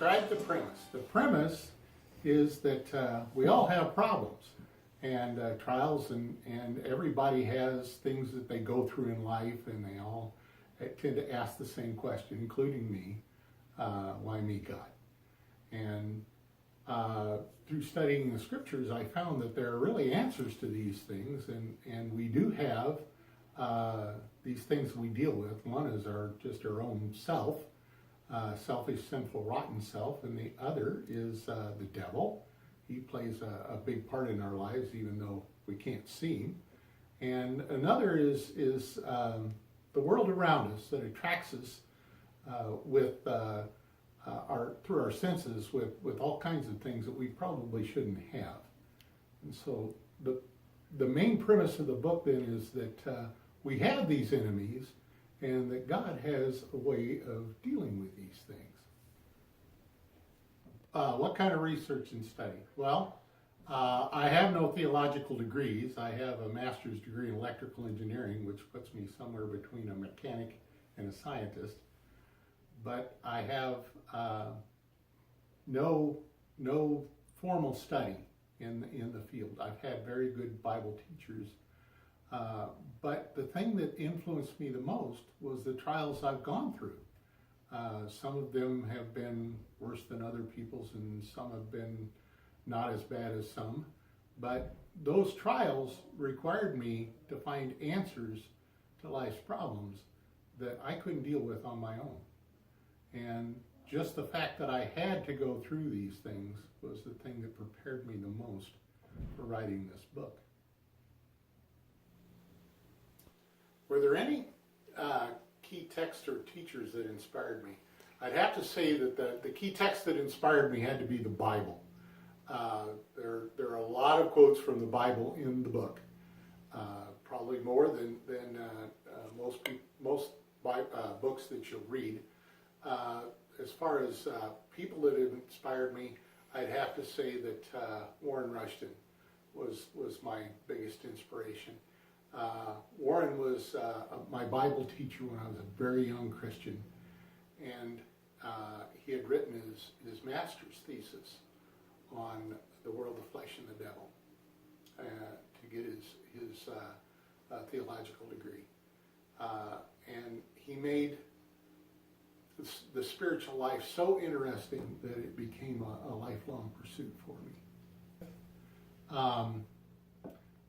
describe the premise. The premise is that we all have problems and trials, and everybody has things that they go through in life, and they all tend to ask the same question, including me, why me, God? And through studying the scriptures, I found that there are really answers to these things, and we do have these things we deal with. One is just our own self, selfish, sinful, rotten self, and the other is the devil. He plays a big part in our lives, even though we can't see him. And another is the world around us that attracts us with through our senses with all kinds of things that we probably shouldn't have. And so the main premise of the book then is that we have these enemies, and that God has a way of dealing with these things. What kind of research and study? Well, I have no theological degrees. I have a master's degree in electrical engineering, which puts me somewhere between a mechanic and a scientist. But I have no formal study in the field. I've had very good Bible teachers. But the thing that influenced me the most was the trials I've gone through. Some of them have been worse than other people's, and some have been not as bad as some. But those trials required me to find answers to life's problems that I couldn't deal with on my own. And just the fact that I had to go through these things was the thing that prepared me the most for writing this book. Were there any key texts or teachers that inspired me? I'd have to say that the key text that inspired me had to be the Bible. There are a lot of quotes from the Bible in the book, probably more than most books that you'll read. As far as people that have inspired me, I'd have to say that Warren Rushton was my biggest inspiration. Warren was my Bible teacher when I was a very young Christian, and he had written his master's thesis on the world, the flesh, and the devil to get his theological degree. And he made the spiritual life so interesting that it became a lifelong pursuit for me.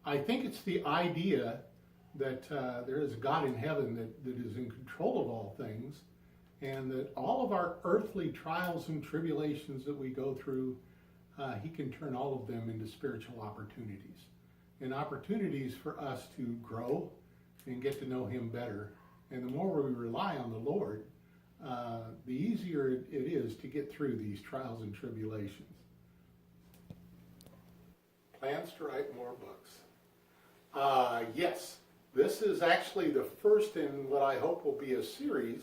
I think it's the idea that there is a God in heaven that is in control of all things, and that all of our earthly trials and tribulations that we go through, he can turn all of them into spiritual opportunities, and opportunities for us to grow and get to know him better. And the more we rely on the Lord, the easier it is to get through these trials and tribulations. Plans to write more books. Yes, this is actually the first in what I hope will be a series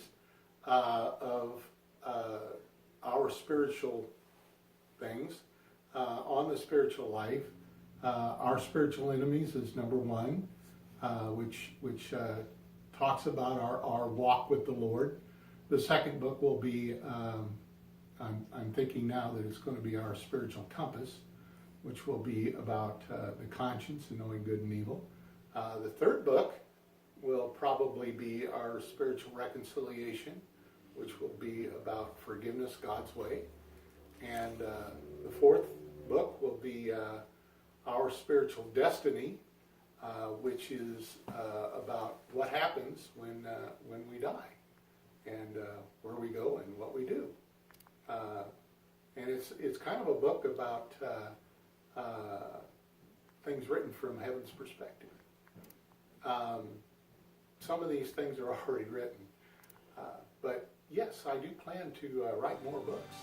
of our spiritual things on the spiritual life. Our spiritual enemies is number one, which talks about our walk with the Lord. The second book will be, I'm thinking now that it's going to be our spiritual compass, which will be about the conscience and knowing good and evil. The third book will probably be our spiritual reconciliation, which will be about forgiveness God's way. And the fourth book will be our spiritual destiny, which is about what happens when we die, and where we go and what we do. And it's kind of a book about things written from heaven's perspective. Some of these things are already written, but yes, I do plan to write more books.